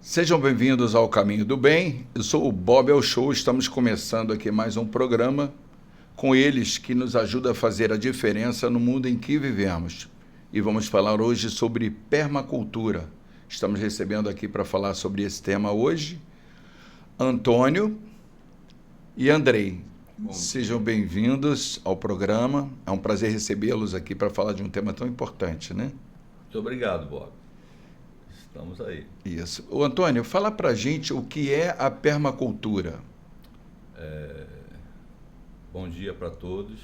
Sejam bem-vindos ao Caminho do Bem. Eu sou o Bob El Show. Estamos começando aqui mais um programa com eles que nos ajuda a fazer a diferença no mundo em que vivemos. E vamos falar hoje sobre permacultura. Estamos recebendo aqui para falar sobre esse tema hoje Antônio e Andrei. Sejam bem-vindos ao programa. É um prazer recebê-los aqui para falar de um tema tão importante, né? Muito obrigado, Bob. Estamos aí. Isso. Ô, Antônio, fala pra gente o que é a permacultura. Bom dia para todos.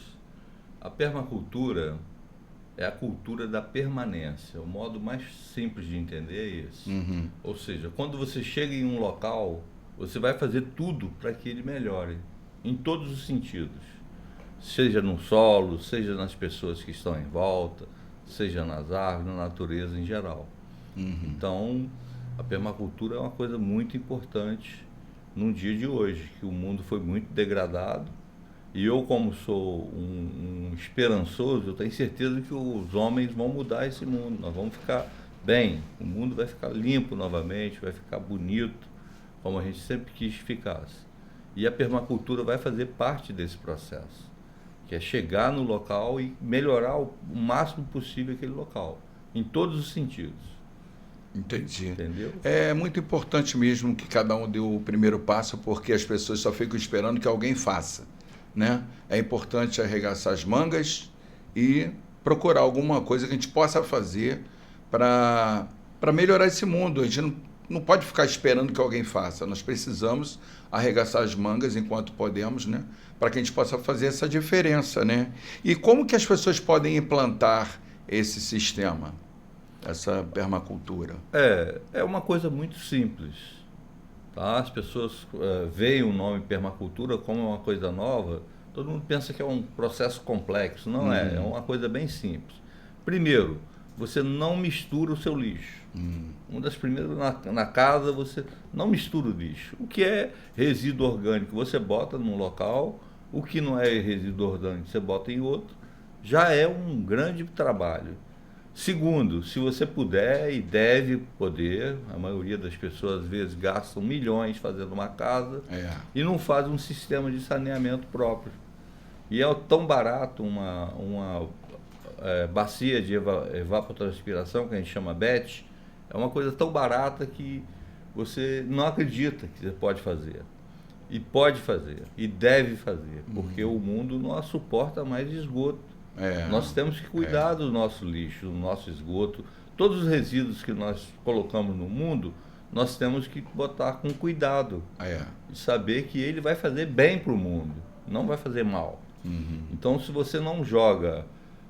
A permacultura é a cultura da permanência. O modo mais simples de entender é esse. Ou seja, quando você chega em um local, você vai fazer tudo para que ele melhore, em todos os sentidos. Seja no solo, seja nas pessoas que estão em volta, seja nas árvores, na natureza em geral. Então, a permacultura é uma coisa muito importante no dia de hoje, que o mundo foi muito degradado. E eu, como sou um esperançoso, eu tenho certeza que os homens vão mudar esse mundo. Nós vamos ficar bem, o mundo vai ficar limpo novamente, vai ficar bonito, como a gente sempre quis que ficasse. E a permacultura vai fazer parte desse processo, que é chegar no local e melhorar o máximo possível aquele local, em todos os sentidos. Entendi. Entendeu? É muito importante mesmo que cada um dê o primeiro passo, porque as pessoas só ficam esperando que alguém faça, né? É importante arregaçar as mangas e procurar alguma coisa que a gente possa fazer para melhorar esse mundo. A gente não pode ficar esperando que alguém faça. Nós precisamos arregaçar as mangas enquanto podemos, né? Para que a gente possa fazer essa diferença, né? E como que as pessoas podem implantar esse sistema? Essa permacultura? É uma coisa muito simples, tá? As pessoas veem o nome permacultura como uma coisa nova, todo mundo pensa que é um processo complexo. Não é uma coisa bem simples. Primeiro, você não mistura o seu lixo. Uma das primeiras, na casa, você não mistura o lixo. O que é resíduo orgânico, você bota num local, o que não é resíduo orgânico, você bota em outro. Já é um grande trabalho. Segundo, se você puder e deve poder, a maioria das pessoas às vezes gastam milhões fazendo uma casa e não faz um sistema de saneamento próprio. E é tão barato uma bacia de evapotranspiração, que a gente chama BET, é uma coisa tão barata que você não acredita que você pode fazer. E pode fazer, e deve fazer, porque o mundo não suporta mais esgoto. Nós temos que cuidar do nosso lixo, do nosso esgoto. Todos os resíduos que nós colocamos no mundo, nós temos que botar com cuidado. E saber que ele vai fazer bem para o mundo, não vai fazer mal. Então, se você não joga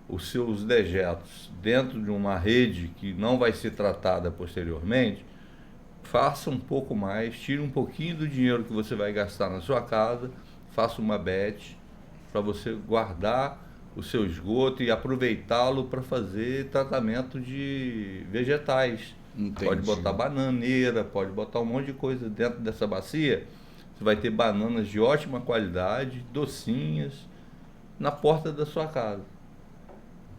os seus dejetos dentro de uma rede que não vai ser tratada posteriormente, faça um pouco mais, tire um pouquinho do dinheiro que você vai gastar na sua casa, faça uma bet para você guardar o seu esgoto e aproveitá-lo para fazer tratamento de vegetais. Entendi. Pode botar bananeira, pode botar um monte de coisa dentro dessa bacia. Você vai ter bananas de ótima qualidade, docinhas, na porta da sua casa.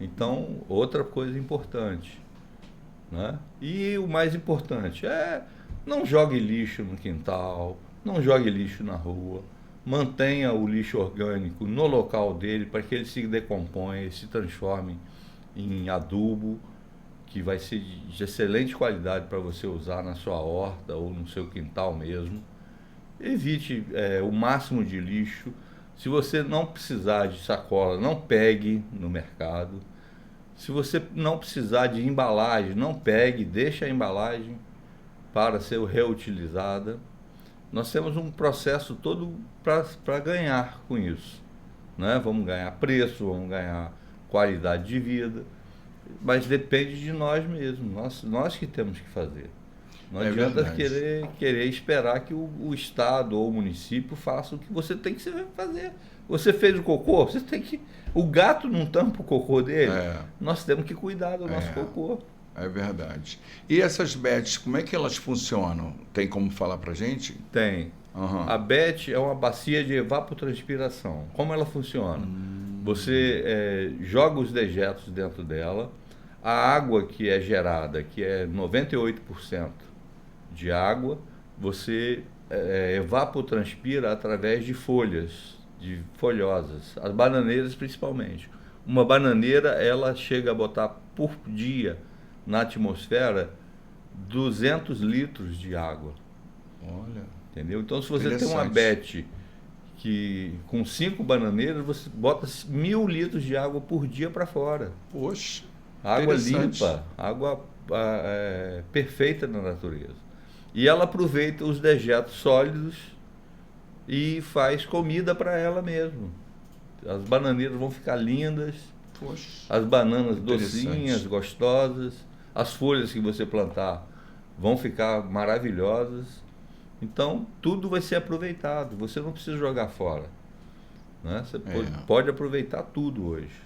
Então, outra coisa importante, né? E o mais importante não jogue lixo no quintal, não jogue lixo na rua. Mantenha o lixo orgânico no local dele para que ele se decomponha e se transforme em adubo, que vai ser de excelente qualidade para você usar na sua horta ou no seu quintal mesmo. Evite o máximo de lixo. Se você não precisar de sacola, não pegue no mercado. Se você não precisar de embalagem, não pegue, deixe a embalagem para ser reutilizada. Nós temos um processo todo para ganhar com isso, né? Vamos ganhar preço, vamos ganhar qualidade de vida, mas depende de nós mesmos, nós que temos que fazer. Não adianta querer esperar que o Estado ou o município faça o que você tem que fazer. Você fez o cocô, você tem que... O gato não tampa o cocô dele, nós temos que cuidar do nosso cocô. É verdade. E essas bets, como é que elas funcionam? Tem como falar pra gente? Tem. A BET é uma bacia de evapotranspiração. Como ela funciona? Você joga os dejetos dentro dela, a água que é gerada, que é 98% de água, você evapotranspira através de folhas, de folhosas, as bananeiras principalmente. Uma bananeira, ela chega a botar por dia na atmosfera 200 litros de água. Olha. Entendeu? Então, se você tem uma bete que com 5 bananeiras, você bota 1.000 litros de água por dia para fora. Poxa. Água limpa, água perfeita na natureza. E ela aproveita os dejetos sólidos e faz comida para ela mesmo. As bananeiras vão ficar lindas, poxa, as bananas docinhas, gostosas, as folhas que você plantar vão ficar maravilhosas. Então, tudo vai ser aproveitado, você não precisa jogar fora, né? Você pode aproveitar tudo hoje.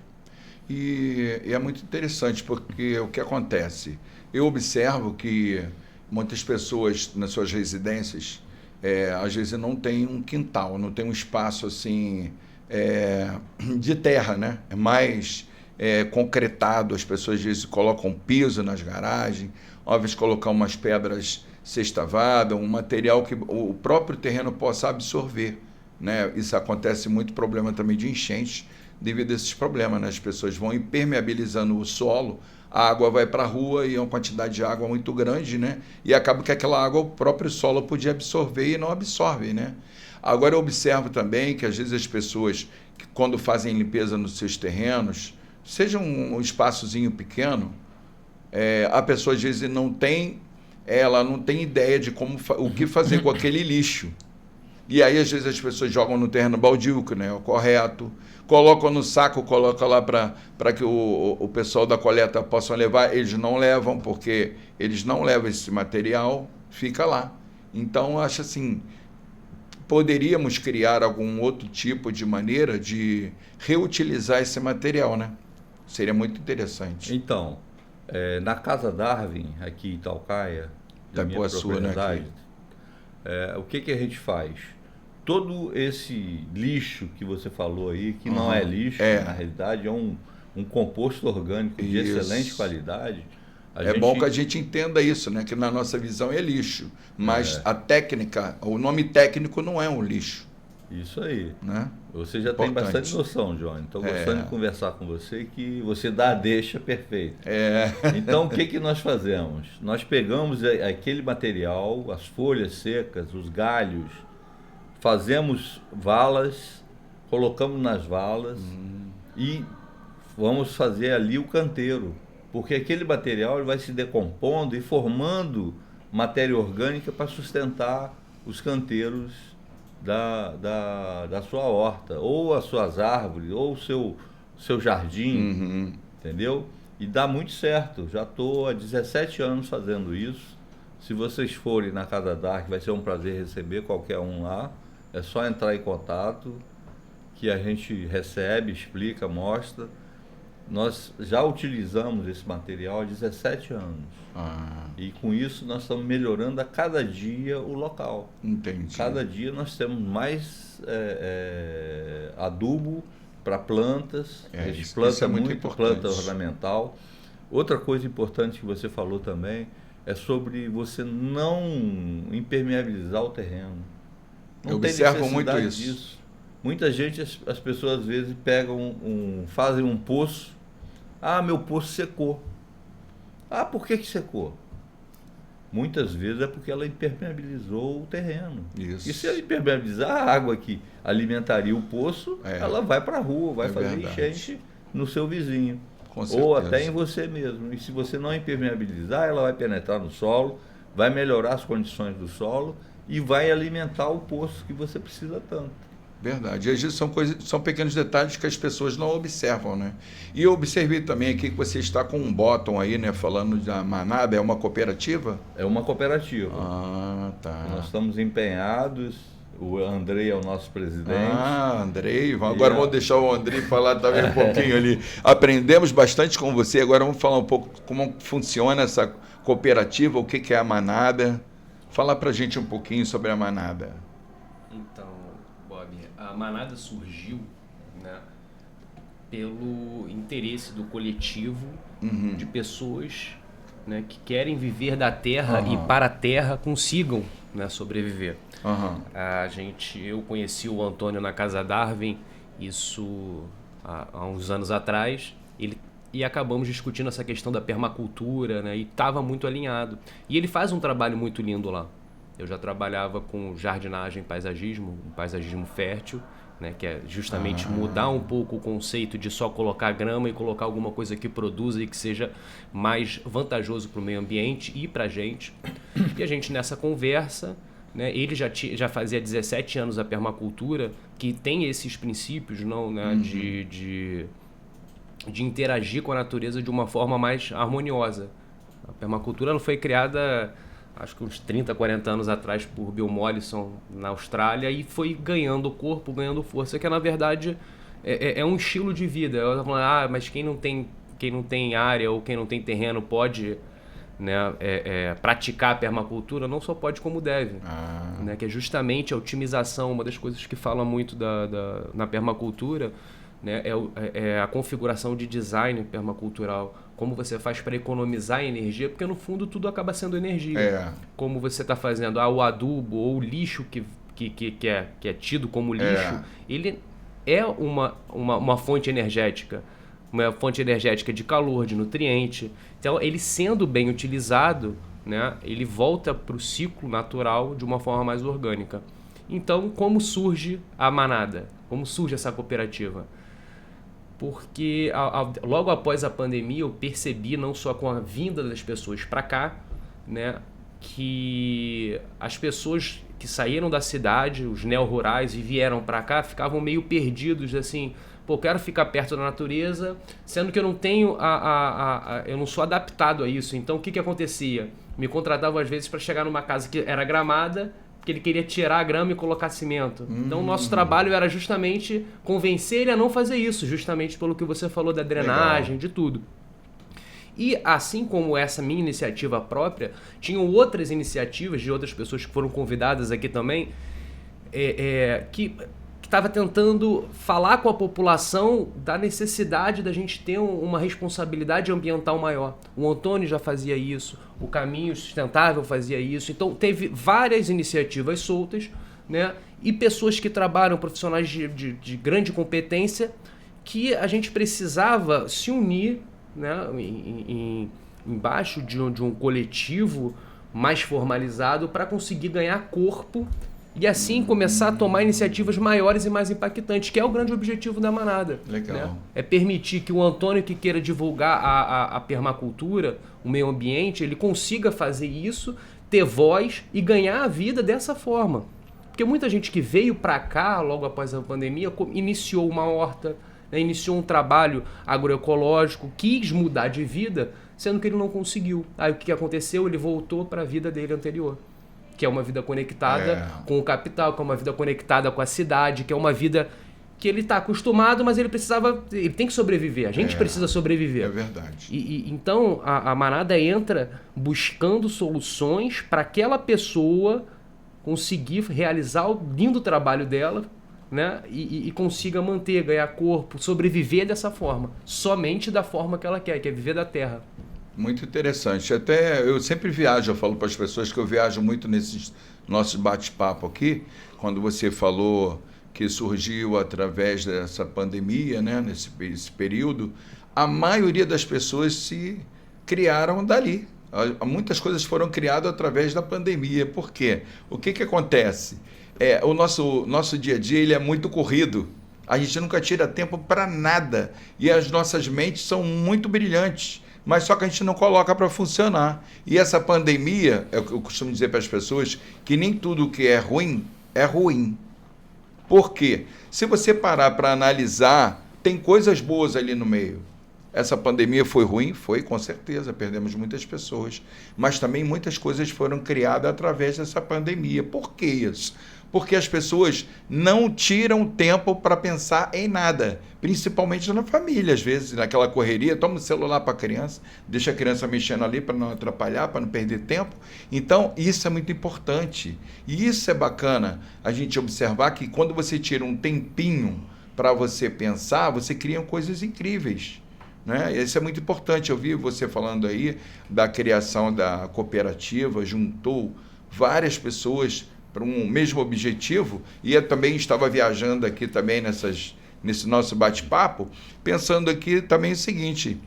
E é muito interessante, porque o que acontece? Eu observo que muitas pessoas nas suas residências, às vezes não tem um quintal, não tem um espaço assim de terra, né? É mais concretado, as pessoas às vezes colocam piso nas garagens, às vezes colocam umas pedras sextavadas, um material que o próprio terreno possa absorver, né? Isso acontece muito, problema também de enchentes, devido a esses problemas, né? As pessoas vão impermeabilizando o solo, a água vai para a rua e é uma quantidade de água muito grande, né? E acaba que aquela água o próprio solo podia absorver e não absorve, né? Agora eu observo também que às vezes as pessoas, que quando fazem limpeza nos seus terrenos, seja um espaçozinho pequeno, a pessoa às vezes ela não tem ideia de o que fazer com aquele lixo. E aí, às vezes, as pessoas jogam no terreno baldio, que não é o correto, colocam no saco, colocam lá para que o pessoal da coleta possam levar. Eles não levam, porque eles não levam esse material, fica lá. Então, acho assim, poderíamos criar algum outro tipo de maneira de reutilizar esse material, né? Seria muito interessante. Então, na Casa Darwin, aqui em Itaucaia, da minha propriedade, o que a gente faz? Todo esse lixo que você falou aí, que não é lixo, na realidade é um composto orgânico de excelente qualidade. Bom que a gente entenda isso, né? Que na nossa visão é lixo, mas a técnica, o nome técnico não é um lixo. Isso aí. Né? Você já tem bastante noção, Johnny. Estou gostando de conversar com você, que você dá a deixa perfeita. Então, o que nós fazemos? Nós pegamos aquele material, as folhas secas, os galhos, fazemos valas, colocamos nas valas e vamos fazer ali o canteiro. Porque aquele material ele vai se decompondo e formando matéria orgânica para sustentar os canteiros da sua horta, ou as suas árvores, ou o seu jardim, entendeu? E dá muito certo. Já estou há 17 anos fazendo isso. Se vocês forem na Casa Dark, vai ser um prazer receber qualquer um lá. É só entrar em contato, que a gente recebe, explica, mostra. Nós já utilizamos esse material há 17 anos. E com isso nós estamos melhorando a cada dia o local. Entendi. Cada dia nós temos mais adubo para plantas. A gente planta muito planta ornamental. Outra coisa importante que você falou também é sobre você não impermeabilizar o terreno. Não Eu observo muito isso. Disso. Muita gente, as pessoas às vezes pegam fazem um poço. Meu poço secou. Por que secou? Muitas vezes é porque ela impermeabilizou o terreno. Isso. E se ela impermeabilizar, a água que alimentaria o poço, ela vai para a rua, vai fazer enchente no seu vizinho. Com certeza. Ou até em você mesmo. E se você não impermeabilizar, ela vai penetrar no solo, vai melhorar as condições do solo e vai alimentar o poço que você precisa tanto. Verdade. E às vezes são pequenos detalhes que as pessoas não observam, né? E eu observei também aqui que você está com um bottom aí, né? Falando da Manada, é uma cooperativa? É uma cooperativa. Tá. Nós estamos empenhados. O Andrei é o nosso presidente. Andrei. Agora vamos deixar o Andrei falar também um pouquinho ali. Aprendemos bastante com você. Agora vamos falar um pouco como funciona essa cooperativa, o que é a Manada. Fala pra gente um pouquinho sobre a Manada. Então, a Manada surgiu, né, pelo interesse do coletivo de pessoas, né, que querem viver da terra e para a terra consigam, né, sobreviver. Eu conheci o Antônio na Casa Darwin, isso há uns anos atrás, e acabamos discutindo essa questão da permacultura, né, e estava muito alinhado. E ele faz um trabalho muito lindo lá. Eu já trabalhava com jardinagem e um paisagismo fértil, né, que é justamente mudar um pouco o conceito de só colocar grama e colocar alguma coisa que produza e que seja mais vantajoso para o meio ambiente e para a gente. E a gente nessa conversa, né, ele já fazia 17 anos a permacultura, que tem esses princípios, não, né, de interagir com a natureza de uma forma mais harmoniosa. A permacultura ela foi criada, acho que uns 30, 40 anos atrás, por Bill Mollison na Austrália, e foi ganhando corpo, ganhando força, que na verdade é um estilo de vida. Eu tava falando, mas quem não tem área ou quem não tem terreno pode, né, praticar a permacultura? Não só pode, como deve. Né, que é justamente a otimização, uma das coisas que fala muito na permacultura, né, é a configuração de design permacultural. Como você faz para economizar energia, porque no fundo tudo acaba sendo energia. Como você está fazendo o adubo ou o lixo que é tido como lixo, ele é uma fonte energética. Uma fonte energética de calor, de nutriente. Então, ele sendo bem utilizado, né, ele volta para o ciclo natural de uma forma mais orgânica. Então, como surge a manada? Como surge essa cooperativa? Porque logo após a pandemia eu percebi, não só com a vinda das pessoas para cá, né, que as pessoas que saíram da cidade, os neo-rurais, e vieram para cá, ficavam meio perdidos, assim, pô, eu quero ficar perto da natureza, sendo que eu não tenho eu não sou adaptado a isso. Então o que acontecia? Me contratavam às vezes para chegar numa casa que era gramada, que ele queria tirar a grama e colocar cimento. Então o nosso trabalho era justamente convencer ele a não fazer isso, justamente pelo que você falou da drenagem, de tudo. E assim como essa minha iniciativa própria, tinham outras iniciativas de outras pessoas que foram convidadas aqui também, que estava tentando falar com a população da necessidade da gente ter uma responsabilidade ambiental maior. O Antônio já fazia isso, o Caminho Sustentável fazia isso. Então teve várias iniciativas soltas, né, e pessoas que trabalham, profissionais de grande competência, que a gente precisava se unir, né, embaixo de um coletivo mais formalizado para conseguir ganhar corpo e assim começar a tomar iniciativas maiores e mais impactantes, que é o grande objetivo da manada. Legal. Né? É permitir que o Antônio que queira divulgar a permacultura, o meio ambiente, ele consiga fazer isso, ter voz e ganhar a vida dessa forma. Porque muita gente que veio para cá logo após a pandemia iniciou uma horta, né, iniciou um trabalho agroecológico, quis mudar de vida, sendo que ele não conseguiu. Aí o que aconteceu? Ele voltou para a vida dele anterior, que é uma vida conectada com o capital, que é uma vida conectada com a cidade, que é uma vida que ele está acostumado, mas ele tem que sobreviver. A gente precisa sobreviver. É verdade. Então a manada entra buscando soluções para aquela pessoa conseguir realizar o lindo trabalho dela, né, e consiga manter, ganhar corpo, sobreviver dessa forma, somente da forma que ela quer, que é viver da terra. Muito interessante. Até eu sempre viajo, eu falo para as pessoas que eu viajo muito nesses nossos bate-papo aqui, quando você falou que surgiu através dessa pandemia, né, nesse período, a maioria das pessoas se criaram dali. Muitas coisas foram criadas através da pandemia. Por quê? O que acontece? O nosso dia a dia ele é muito corrido. A gente nunca tira tempo para nada. E as nossas mentes são muito brilhantes, mas só que a gente não coloca para funcionar. E essa pandemia, eu costumo dizer para as pessoas que nem tudo que é ruim é ruim. Por quê? Se você parar para analisar, tem coisas boas ali no meio. Essa pandemia foi ruim? Foi, com certeza, perdemos muitas pessoas. Mas também muitas coisas foram criadas através dessa pandemia. Por que isso? Porque as pessoas não tiram tempo para pensar em nada, principalmente na família, às vezes, naquela correria, toma o celular para a criança, deixa a criança mexendo ali para não atrapalhar, para não perder tempo. Então, isso é muito importante. E isso é bacana, a gente observar que quando você tira um tempinho para você pensar, você cria coisas incríveis. né? Isso é muito importante. Eu vi você falando aí da criação da cooperativa, juntou várias pessoas para um mesmo objetivo, e eu também estava viajando aqui também nesse nosso bate-papo, pensando aqui também o seguinte,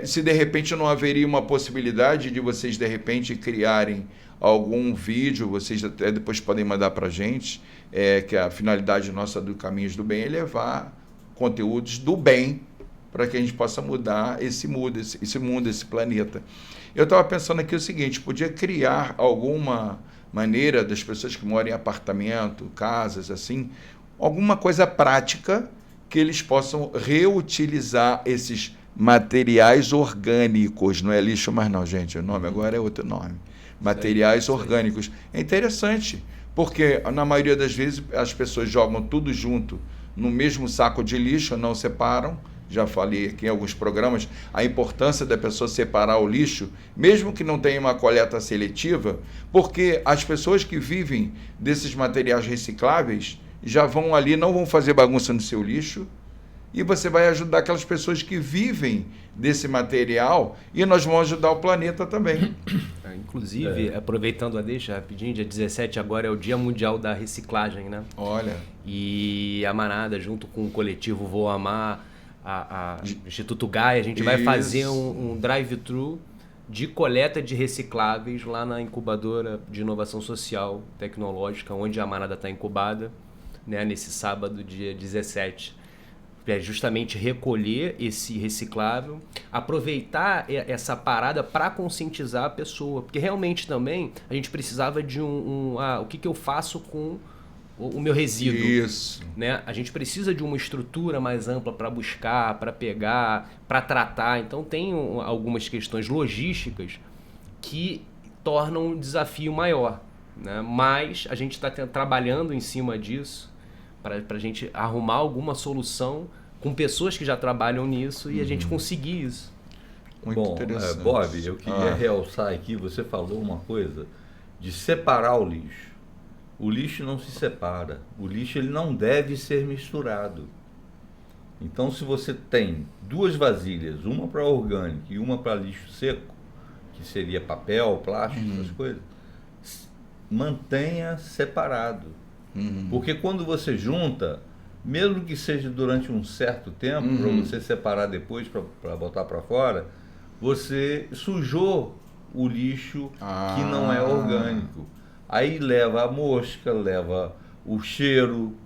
se de repente não haveria uma possibilidade de vocês de repente criarem algum vídeo, vocês até depois podem mandar para a gente, que a finalidade nossa do Caminhos do Bem é levar conteúdos do bem para que a gente possa mudar esse mundo, esse planeta. Eu estava pensando aqui o seguinte, podia criar alguma maneira das pessoas que moram em apartamento, casas, assim, alguma coisa prática que eles possam reutilizar esses materiais orgânicos. Não é lixo mais não, gente, o nome agora é outro nome. Materiais orgânicos. É interessante, porque na maioria das vezes as pessoas jogam tudo junto no mesmo saco de lixo, não separam. Já falei aqui em alguns programas a importância da pessoa separar o lixo, mesmo que não tenha uma coleta seletiva, porque as pessoas que vivem desses materiais recicláveis já vão ali, não vão fazer bagunça no seu lixo, e você vai ajudar aquelas pessoas que vivem desse material, e nós vamos ajudar o planeta também. Inclusive, aproveitando a deixa rapidinho, dia 17 agora é o Dia Mundial da Reciclagem, né? Olha. E a Manada, junto com o coletivo Vou Amar, a Instituto Gaia, a gente vai fazer um drive-thru de coleta de recicláveis lá na incubadora de inovação social tecnológica, onde a Manada está incubada, né, nesse sábado, dia 17. É justamente recolher esse reciclável, aproveitar essa parada para conscientizar a pessoa, porque realmente também a gente precisava de o que eu faço com o meu resíduo. Isso. Né? A gente precisa de uma estrutura mais ampla para buscar, para pegar, para tratar. Então tem algumas questões logísticas que tornam um desafio maior, né? Mas a gente está trabalhando em cima disso para a gente arrumar alguma solução com pessoas que já trabalham nisso e a gente conseguir isso. Muito interessante. Bob, eu queria realçar aqui, você falou uma coisa de separar o lixo. O lixo não se separa. O lixo ele não deve ser misturado. Então, se você tem duas vasilhas, uma para orgânico e uma para lixo seco, que seria papel, plástico, essas coisas, mantenha separado. Porque quando você junta, mesmo que seja durante um certo tempo, para você separar depois para botar para fora, você sujou o lixo que não é orgânico. Aí leva a mosca, leva o cheiro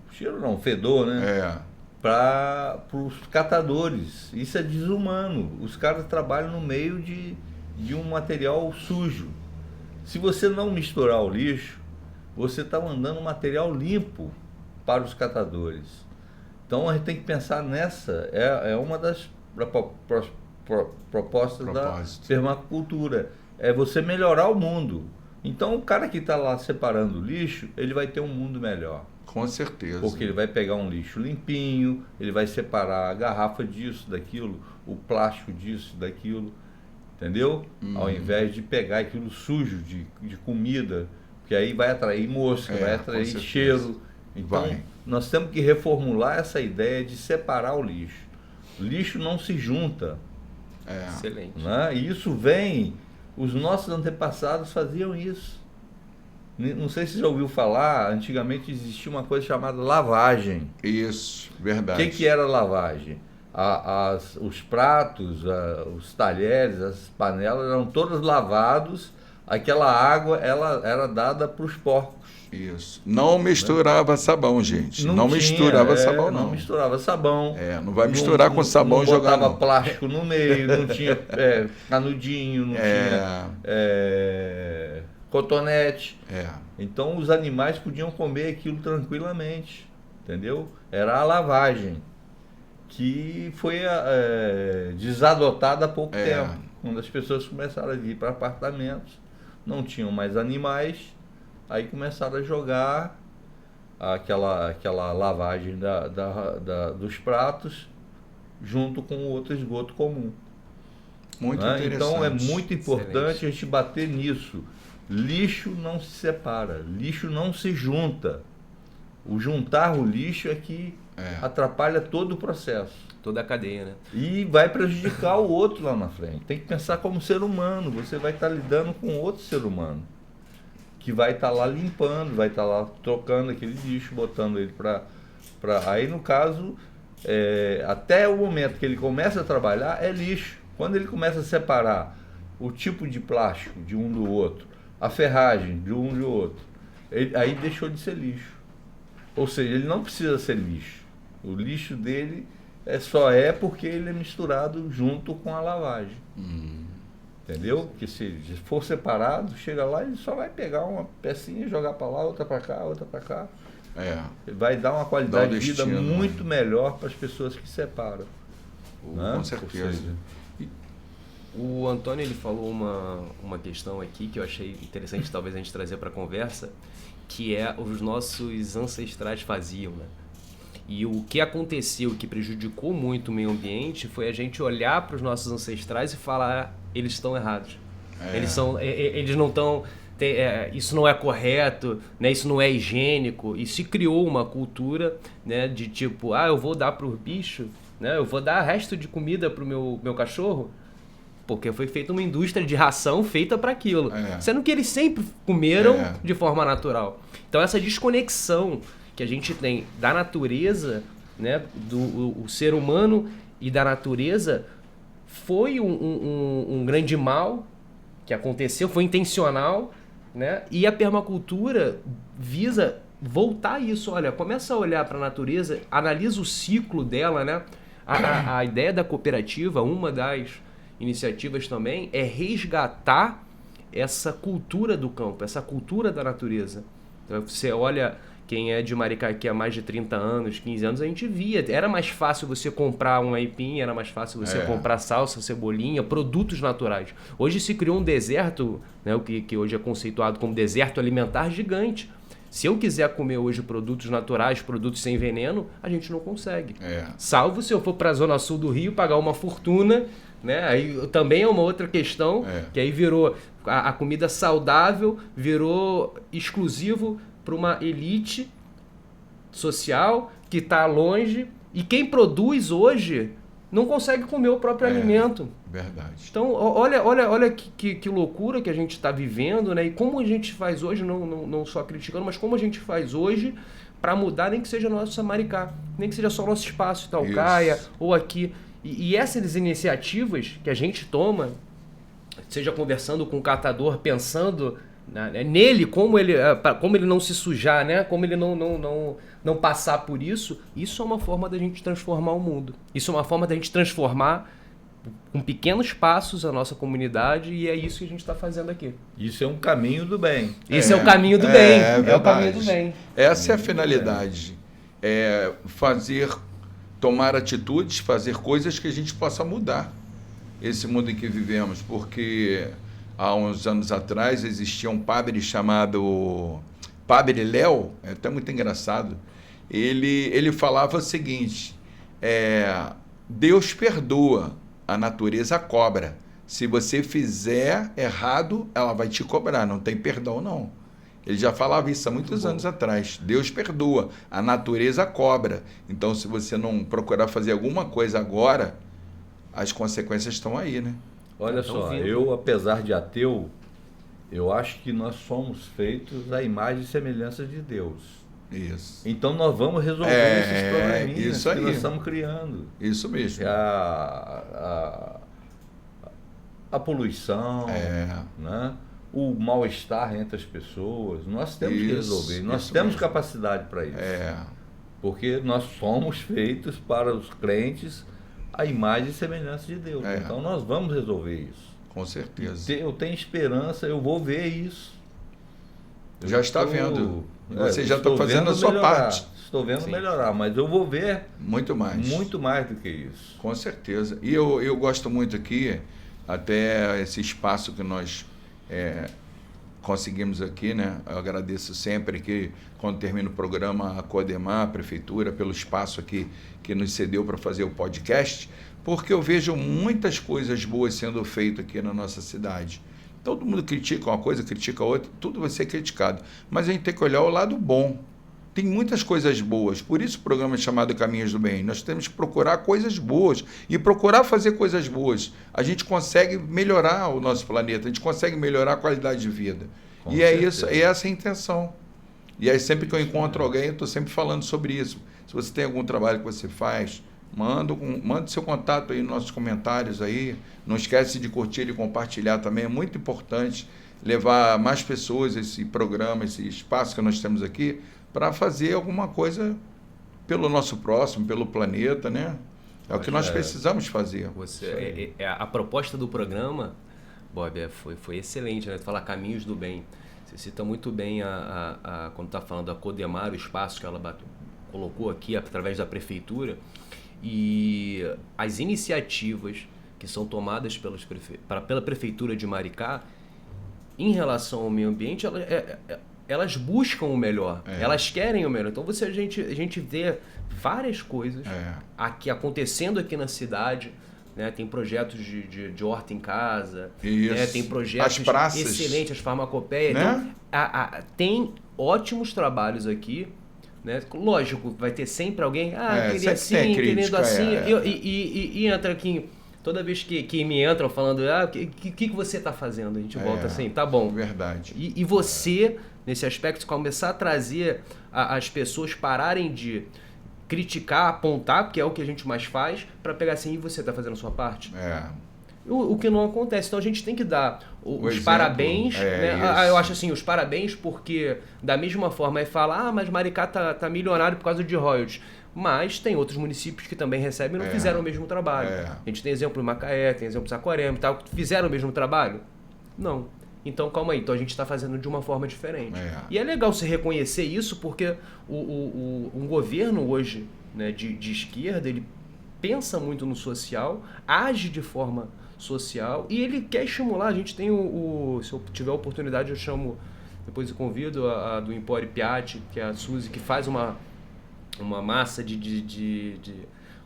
não, fedor, né? Para os catadores. Isso é desumano. Os caras trabalham no meio de um material sujo. Se você não misturar o lixo, você está mandando material limpo para os catadores. Então a gente tem que pensar nessa, é uma das propostas da permacultura, é você melhorar o mundo. Então o cara que está lá separando o lixo, ele vai ter um mundo melhor. Com certeza. Porque ele vai pegar um lixo limpinho, ele vai separar a garrafa disso, daquilo, o plástico disso, daquilo, entendeu? Ao invés de pegar aquilo sujo de comida, que aí vai atrair mosca, vai atrair cheiro. Então, nós temos que reformular essa ideia de separar o lixo. O lixo não se junta. Excelente. Né? E isso vem... Os nossos antepassados faziam isso. Não sei se você já ouviu falar, antigamente existia uma coisa chamada lavagem. Isso, verdade. O que era lavagem? Os pratos, os talheres, as panelas eram todos lavados, aquela água ela era dada para os porcos. Isso. Não misturava sabão, gente. Não misturava sabão, não. Não misturava sabão. Não vai misturar com sabão e jogar. Não botava plástico no meio, não tinha canudinho, não tinha cotonete. Então os animais podiam comer aquilo tranquilamente, entendeu? Era a lavagem, que foi desadotada há pouco tempo, quando as pessoas começaram a vir para apartamentos, não tinham mais animais. Aí começaram a jogar aquela lavagem dos pratos junto com o outro esgoto comum. Muito interessante. Então é muito importante a gente bater nisso. Lixo não se separa, lixo não se junta. O juntar o lixo é que atrapalha todo o processo. Toda a cadeia, né? E vai prejudicar o outro lá na frente. Tem que pensar como ser humano. Você vai estar lidando com outro ser humano. Que vai estar lá limpando, vai estar lá trocando aquele lixo, botando ele para... Aí, no caso, até o momento que ele começa a trabalhar, é lixo. Quando ele começa a separar o tipo de plástico de um do outro, a ferragem de um do outro, aí deixou de ser lixo. Ou seja, ele não precisa ser lixo. O lixo dele só porque ele é misturado junto com a lavagem. Entendeu? Porque se for separado, chega lá e ele só vai pegar uma pecinha e jogar para lá, outra para cá, outra para cá. Vai dar uma qualidade de vida muito melhor para as pessoas que separam. Com certeza. O Antônio, ele falou uma questão aqui que eu achei interessante talvez a gente trazer para a conversa, que os nossos ancestrais faziam, né? E o que aconteceu, que prejudicou muito o meio ambiente, foi a gente olhar para os nossos ancestrais e falar, eles estão errados. Eles não estão... isso não é correto, né? Isso não é higiênico. E se criou uma cultura, né, de tipo, eu vou dar para o bicho, né? Eu vou dar resto de comida para o meu cachorro, porque foi feita uma indústria de ração feita para aquilo. Sendo que eles sempre comeram de forma natural. Então essa desconexão que a gente tem da natureza, né, do ser humano e da natureza, foi um grande mal que aconteceu, foi intencional, né? E a permacultura visa voltar isso. Olha, começa a olhar para a natureza, analisa o ciclo dela, né? A ideia da cooperativa, uma das iniciativas também, é resgatar essa cultura do campo, essa cultura da natureza. Então, você olha, quem é de Maricá aqui há mais de 30 anos, 15 anos, a gente via. Era mais fácil você comprar um aipim, era mais fácil você comprar salsa, cebolinha, produtos naturais. Hoje se criou um deserto, né, o que hoje é conceituado como deserto alimentar gigante. Se eu quiser comer hoje produtos naturais, produtos sem veneno, a gente não consegue. Salvo se eu for para a zona sul do Rio, pagar uma fortuna, né? Aí também é uma outra questão, que aí virou a comida saudável, virou exclusivo para uma elite social que está longe, e quem produz hoje não consegue comer o próprio alimento. Verdade. Então, olha que loucura que a gente está vivendo, né? E como a gente faz hoje, não só criticando, mas como a gente faz hoje para mudar, nem que seja nosso Maricá, nem que seja só nosso espaço Itaucaia ou aqui. E essas iniciativas que a gente toma, seja conversando com o catador, pensando nele, como ele não se sujar, né? Como ele não passar por isso é uma forma da gente transformar o mundo. Isso é uma forma da gente transformar com pequenos passos a nossa comunidade, e é isso que a gente está fazendo aqui. Isso é um caminho do bem. Esse é o caminho do bem. É o caminho do bem. Essa é a finalidade. Tomar atitudes, fazer coisas que a gente possa mudar esse mundo em que vivemos, porque há uns anos atrás existia um padre chamado Padre Léo, é até muito engraçado. Ele falava o seguinte: Deus perdoa, a natureza cobra. Se você fizer errado, ela vai te cobrar, não tem perdão não. Ele já falava isso há muitos anos atrás. Deus perdoa, a natureza cobra. Então, se você não procurar fazer alguma coisa agora, as consequências estão aí, né? Olha só, eu, apesar de ateu, eu acho que nós somos feitos à imagem e semelhança de Deus. Isso. Então, nós vamos resolver esses probleminhas que nós estamos criando. Isso mesmo. A poluição, né? O mal-estar entre as pessoas, nós temos que resolver, nós temos capacidade para isso. Porque nós somos feitos para os crentes à imagem e semelhança de Deus. Então nós vamos resolver isso. Com certeza. Eu tenho esperança, eu vou ver isso. Já está vendo. Você já está fazendo a sua parte. Estou vendo melhorar, mas eu vou ver muito mais do que isso. Com certeza. E eu gosto muito aqui, até esse espaço que nós conseguimos aqui, né? Eu agradeço sempre que, quando termina o programa, a Codemar, a Prefeitura, pelo espaço aqui que nos cedeu para fazer o podcast, porque eu vejo muitas coisas boas sendo feitas aqui na nossa cidade. Todo mundo critica uma coisa, critica outra, tudo vai ser criticado. Mas a gente tem que olhar o lado bom, tem muitas coisas boas. Por isso o programa é chamado Caminhos do Bem. Nós temos que procurar coisas boas e procurar fazer coisas boas. A gente consegue melhorar o nosso planeta, a gente consegue melhorar a qualidade de vida. E é isso, é essa a intenção. E aí sempre que eu encontro alguém, eu estou sempre falando sobre isso. Se você tem algum trabalho que você faz, manda seu contato aí nos nossos comentários aí. Não esquece de curtir e compartilhar também. É muito importante levar mais pessoas esse programa, esse espaço que nós temos aqui, para fazer alguma coisa pelo nosso próximo, pelo planeta, né? É o que nós precisamos fazer. A proposta do programa, Bob, foi excelente, né? Falar Caminhos do Bem. Você cita muito bem quando está falando da Codemar, o espaço que ela colocou aqui através da prefeitura, e as iniciativas que são tomadas pela prefeitura de Maricá em relação ao meio ambiente, elas buscam o melhor, elas querem o melhor. Então a gente vê várias coisas aqui acontecendo aqui na cidade, né? Tem projetos de horta em casa, né? Tem projetos excelentes, as farmacopeias, né? Então, tem ótimos trabalhos aqui, né? Lógico, vai ter sempre alguém queria assim, querendo assim, e entra aqui. Toda vez que me entram falando, o que você está fazendo? A gente volta assim, tá bom. Verdade. E você, nesse aspecto, começar a trazer as pessoas pararem de criticar, apontar, porque é o que a gente mais faz, para pegar assim, e você está fazendo a sua parte? O que não acontece. Então a gente tem que dar os exemplo, parabéns. Né? Eu acho assim, os parabéns, porque da mesma forma é falar, mas Maricá tá milionário por causa de royalties. Mas tem outros municípios que também recebem e não fizeram o mesmo trabalho. A gente tem exemplo em Macaé, tem exemplo em Saquarema e tal, que fizeram o mesmo trabalho? Não. Então, calma aí. Então, a gente está fazendo de uma forma diferente. E é legal se reconhecer isso, porque um governo hoje, né, de esquerda, ele pensa muito no social, age de forma social e ele quer estimular. A gente tem se eu tiver a oportunidade, eu chamo, depois eu convido a do Empório Piatti, que é a Suzy, que faz uma massa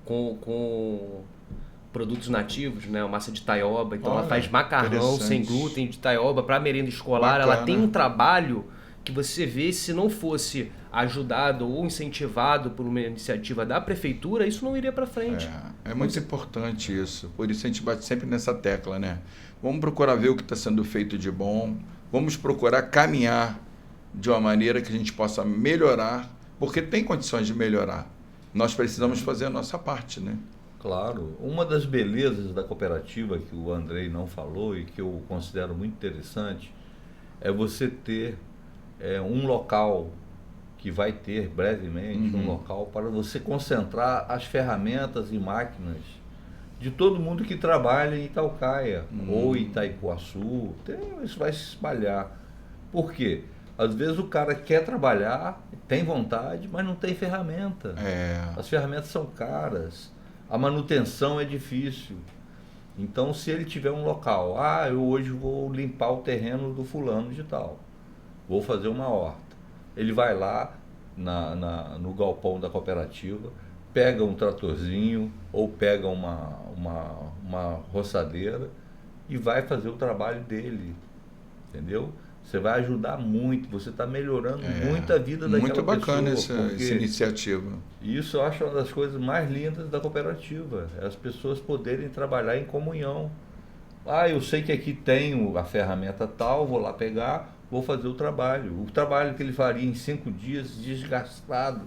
com produtos nativos, né? Uma massa de taioba. Então ela faz macarrão sem glúten de taioba para merenda escolar. Bacana. Ela tem um trabalho que você vê, se não fosse ajudado ou incentivado por uma iniciativa da prefeitura, isso não iria para frente. É muito importante isso. Por isso a gente bate sempre nessa tecla, né? Vamos procurar ver o que está sendo feito de bom. Vamos procurar caminhar de uma maneira que a gente possa melhorar, porque tem condições de melhorar. Nós precisamos fazer a nossa parte, né? Claro. Uma das belezas da cooperativa que o Andrei não falou e que eu considero muito interessante é você ter um local que vai ter brevemente, um local para você concentrar as ferramentas e máquinas de todo mundo que trabalha em Itaucaia ou Itaipuaçu. Isso vai se espalhar. Por quê? Às vezes o cara quer trabalhar, tem vontade, mas não tem ferramenta. As ferramentas são caras, a manutenção é difícil. Então, se ele tiver um local, eu hoje vou limpar o terreno do fulano de tal, vou fazer uma horta. Ele vai lá no galpão da cooperativa, pega um tratorzinho ou pega uma roçadeira e vai fazer o trabalho dele, entendeu? Você vai ajudar muito, você está melhorando muito a vida daquela pessoa. Muito bacana essa iniciativa. Isso eu acho uma das coisas mais lindas da cooperativa, é as pessoas poderem trabalhar em comunhão. Eu sei que aqui tem a ferramenta tal, vou lá pegar, vou fazer o trabalho. O trabalho que ele faria em 5 dias, desgastado,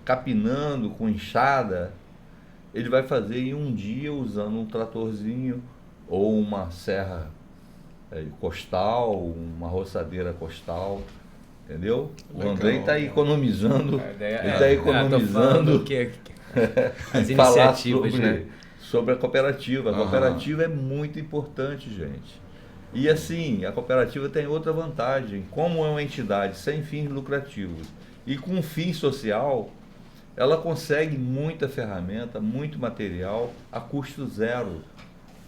capinando, com enxada, ele vai fazer em um dia usando um tratorzinho ou uma serra costal, uma roçadeira costal, entendeu? O Andrei está economizando, as iniciativas, sobre a cooperativa. A cooperativa é muito importante, gente. E assim, a cooperativa tem outra vantagem, como é uma entidade sem fins lucrativos e com fim social, ela consegue muita ferramenta, muito material a custo zero.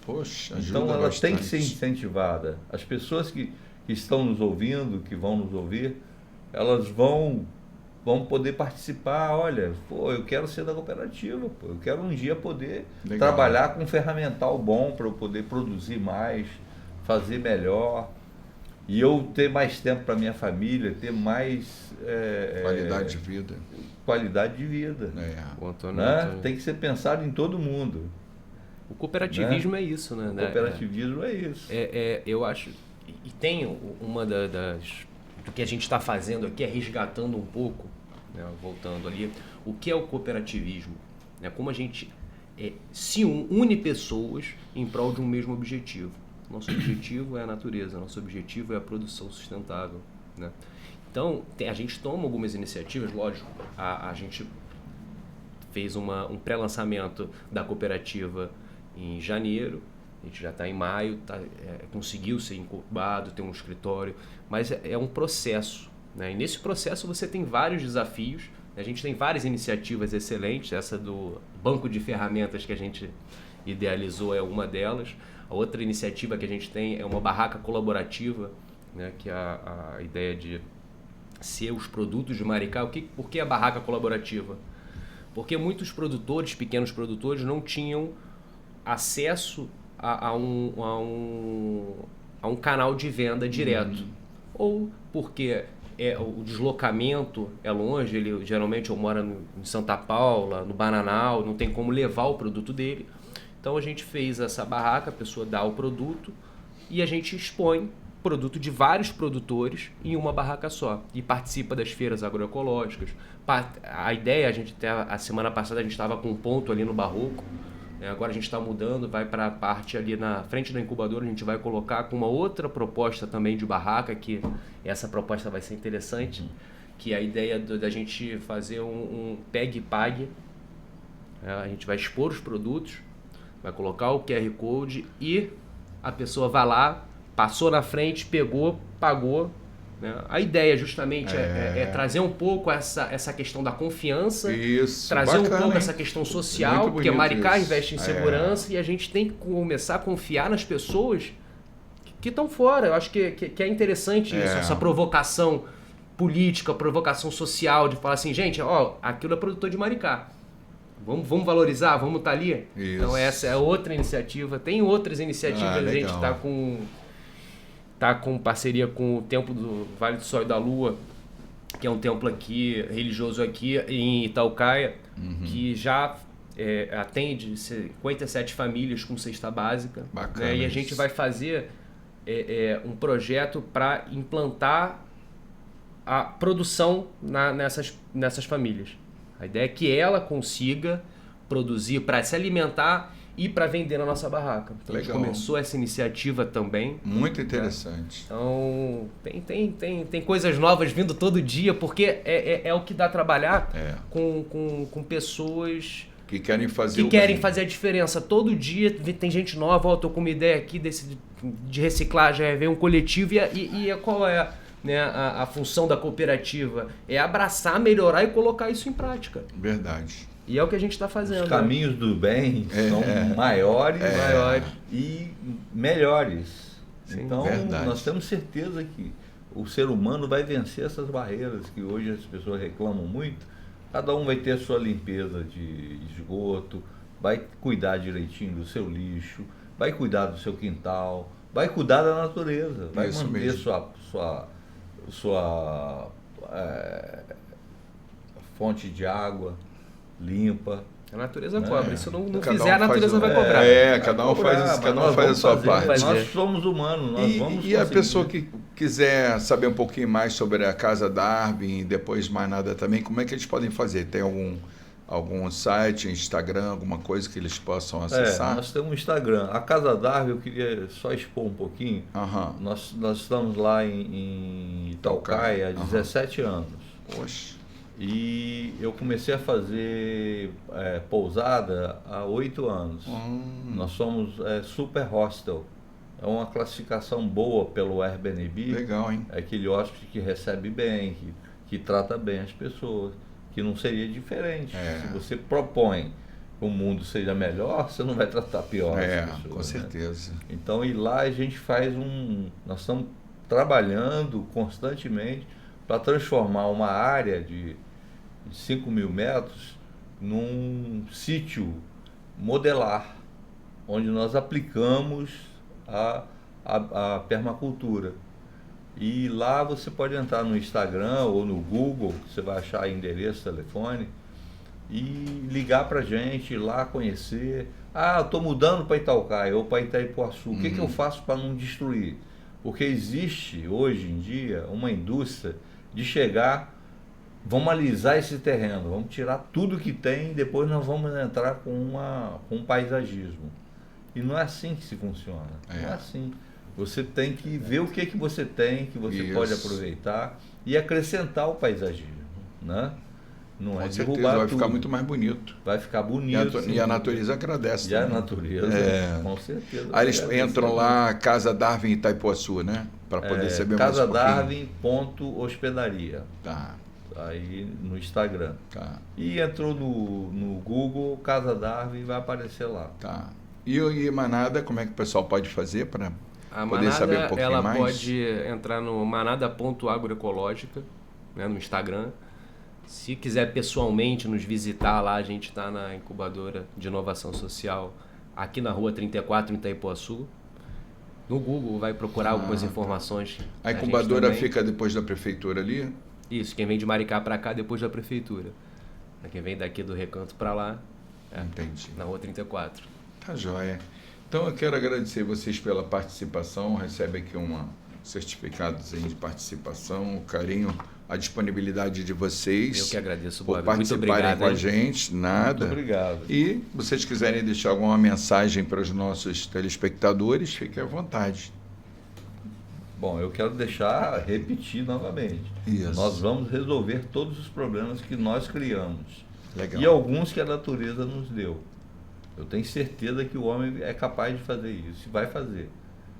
Poxa, então ela tem que ser incentivada. As pessoas que estão nos ouvindo, que vão nos ouvir, elas vão poder participar. Olha, eu quero ser da cooperativa, eu quero um dia poder trabalhar com um ferramental bom para eu poder produzir mais, fazer melhor. E eu ter mais tempo para minha família, ter mais... qualidade de vida. Qualidade de vida. O Antônio, Né? Tem que ser pensado em todo mundo. O cooperativismo é isso, né? O cooperativismo é isso. Eu acho... E tem uma das... do que a gente está fazendo aqui, é resgatando um pouco, né? Voltando ali, o que é o cooperativismo? Né? Como a gente se une pessoas em prol de um mesmo objetivo. Nosso objetivo é a natureza, nosso objetivo é a produção sustentável, né? Então, a gente toma algumas iniciativas, lógico, a gente fez um pré-lançamento da cooperativa em janeiro, a gente já está em maio, conseguiu ser incubado, ter um escritório, mas é um processo, né? E nesse processo você tem vários desafios, né? A gente tem várias iniciativas excelentes, essa do banco de ferramentas que a gente idealizou é uma delas. A outra iniciativa que a gente tem é uma barraca colaborativa, né? Que é a ideia de ser os produtos de Maricá. Por que a barraca colaborativa? Porque muitos produtores, pequenos produtores, não tinham acesso a um canal de venda direto. Ou porque o deslocamento é longe, geralmente eu moro em Santa Paula, no Bananal, não tem como levar o produto dele. Então a gente fez essa barraca, a pessoa dá o produto e a gente expõe produto de vários produtores em uma barraca só e participa das feiras agroecológicas. A ideia, a semana passada a gente estava com um ponto ali no Barroco, né? Agora a gente está mudando, vai para a parte ali na frente da incubadora, a gente vai colocar com uma outra proposta também de barraca, que essa proposta vai ser interessante, que é a ideia da gente fazer um pegue e pague. A gente vai expor os produtos, vai colocar o QR Code e a pessoa vai lá, passou na frente, pegou, pagou, né? A ideia justamente é trazer um pouco essa questão da confiança, isso, trazer bacana, um pouco hein? essa questão social, Muito porque a Maricá isso. investe em segurança e a gente tem que começar a confiar nas pessoas que estão fora. Eu acho que é interessante isso, essa provocação política, provocação social, de falar assim, gente, aquilo é produtor de Maricá. Vamos valorizar, vamos estar ali. Isso. Então essa é outra iniciativa. Tem outras iniciativas, a gente está com parceria com o Templo do Vale do Sol e da Lua, que é um templo aqui, religioso aqui em Itaucaia, que já atende 57 famílias com cesta básica. Bacana, né? E a gente vai fazer um projeto para implantar a produção nessas famílias. A ideia é que ela consiga produzir para se alimentar e para vender na nossa barraca. Então, a gente começou essa iniciativa também. Muito interessante. Então, tem coisas novas vindo todo dia, porque é o que dá trabalhar com pessoas que querem fazer a diferença. Todo dia tem gente nova, tô com uma ideia aqui de reciclagem, vem um coletivo e qual é, né, a função da cooperativa? É abraçar, melhorar e colocar isso em prática. Verdade. E é o que a gente está fazendo. Os caminhos do bem são maiores e melhores. Sim, então, verdade. nós temos certeza que o ser humano vai vencer essas barreiras que hoje as pessoas reclamam muito. Cada um vai ter a sua limpeza de esgoto, vai cuidar direitinho do seu lixo, vai cuidar do seu quintal, vai cuidar da natureza, vai Isso manter mesmo. sua fonte de água limpa. A natureza cobra. Se não Cada fizer, a natureza vai cobrar. Cada um faz a sua parte. Nós somos humanos, nós vamos E a pessoa que quiser saber um pouquinho mais sobre a Casa Darwin e depois mais nada também, como é que eles podem fazer? Tem algum site, Instagram, alguma coisa que eles possam acessar? Nós temos um Instagram. A Casa Darwin, eu queria só expor um pouquinho. Nós estamos lá em Itaucaia há 17 anos. Poxa. E eu comecei a fazer pousada há 8 anos. Nós somos super hostel. É uma classificação boa pelo Airbnb. Legal, hein? É aquele hóspede que recebe bem, que trata bem as pessoas, que não seria diferente. Se você propõe que o mundo seja melhor, você não vai tratar pior as pessoas. Com certeza. Então, e lá a gente faz nós estamos trabalhando constantemente para transformar uma área de 5 mil metros num sítio modelar, onde nós aplicamos a permacultura. E lá você pode entrar no Instagram ou no Google, você vai achar endereço, telefone, e ligar para a gente, ir lá conhecer. Ah, eu estou mudando para Itaocai ou para Itaipuaçu, o que eu faço para não destruir? Porque existe hoje em dia uma indústria de chegar, vamos alisar esse terreno, vamos tirar tudo que tem e depois nós vamos entrar com um paisagismo. E não é assim que se funciona, não é assim. Você tem que ver o que você tem, que você pode aproveitar e acrescentar o paisagismo, né? Não é derrubar vai tudo. Ficar muito mais bonito. Vai ficar bonito. E a natureza agradece. E a natureza, com certeza. Aí eles entram lá, Casa Darwin Itaipuaçu, né? Para poder saber mais um pouquinho. Casadarwin.hospedaria. Tá. Aí no Instagram. Tá. E entrou no Google, Casa Darwin, vai aparecer lá. Tá. E Manada, como é que o pessoal pode fazer para poder saber um pouquinho ela mais? Pode entrar no manada.agroecológica, né, no Instagram. Se quiser pessoalmente nos visitar lá, a gente está na incubadora de inovação social aqui na rua 34, em Itaipuaçu. No Google vai procurar algumas informações. A incubadora fica depois da prefeitura ali? Isso, quem vem de Maricá para cá depois da prefeitura. Quem vem daqui do Recanto para lá, entendi. Na rua 34. Tá joia. Então eu quero agradecer vocês pela participação, recebe aqui um certificadozinho de participação, o carinho, a disponibilidade de vocês. Eu que agradeço, por Bob. participarem Muito obrigado, com a gente. Nada. Muito obrigado. E vocês quiserem deixar alguma mensagem para os nossos telespectadores, fiquem à vontade. Bom, eu quero repetir novamente. Isso. Nós vamos resolver todos os problemas que nós criamos. Legal. E alguns que a natureza nos deu. Eu tenho certeza que o homem é capaz de fazer isso, e vai fazer.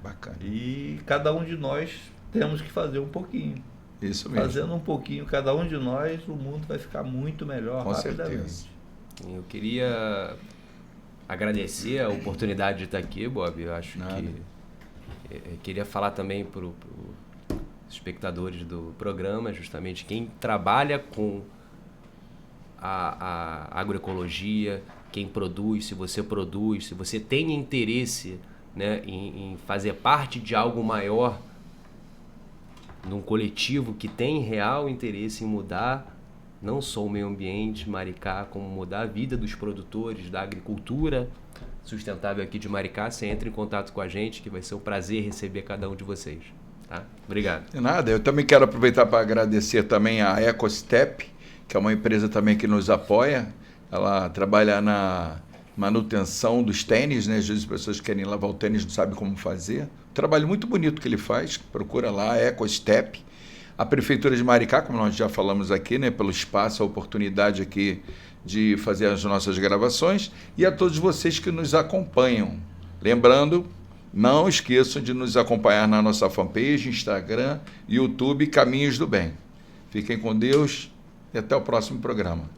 Bacana. E cada um de nós temos que fazer um pouquinho. Isso mesmo. Fazendo um pouquinho, cada um de nós, o mundo vai ficar muito melhor rapidamente. Certeza. Eu queria agradecer a oportunidade de estar aqui, Bob. Eu acho que queria falar também para os espectadores do programa, justamente quem trabalha com a agroecologia, quem produz, se você tem interesse, né, em fazer parte de algo maior, num coletivo que tem real interesse em mudar não só o meio ambiente, Maricá, como mudar a vida dos produtores, da agricultura sustentável aqui de Maricá, você entra em contato com a gente, que vai ser um prazer receber cada um de vocês. Tá? Obrigado. De nada, eu também quero aproveitar para agradecer também a EcoStep, que é uma empresa também que nos apoia. Ela trabalha na manutenção dos tênis, né? Às vezes as pessoas querem lavar o tênis, não sabem como fazer. Um trabalho muito bonito que ele faz, procura lá, EcoStep. A Prefeitura de Maricá, como nós já falamos aqui, né? Pelo espaço, a oportunidade aqui de fazer as nossas gravações, e a todos vocês que nos acompanham. Lembrando, não esqueçam de nos acompanhar na nossa fanpage, Instagram, YouTube, Caminhos do Bem. Fiquem com Deus e até o próximo programa.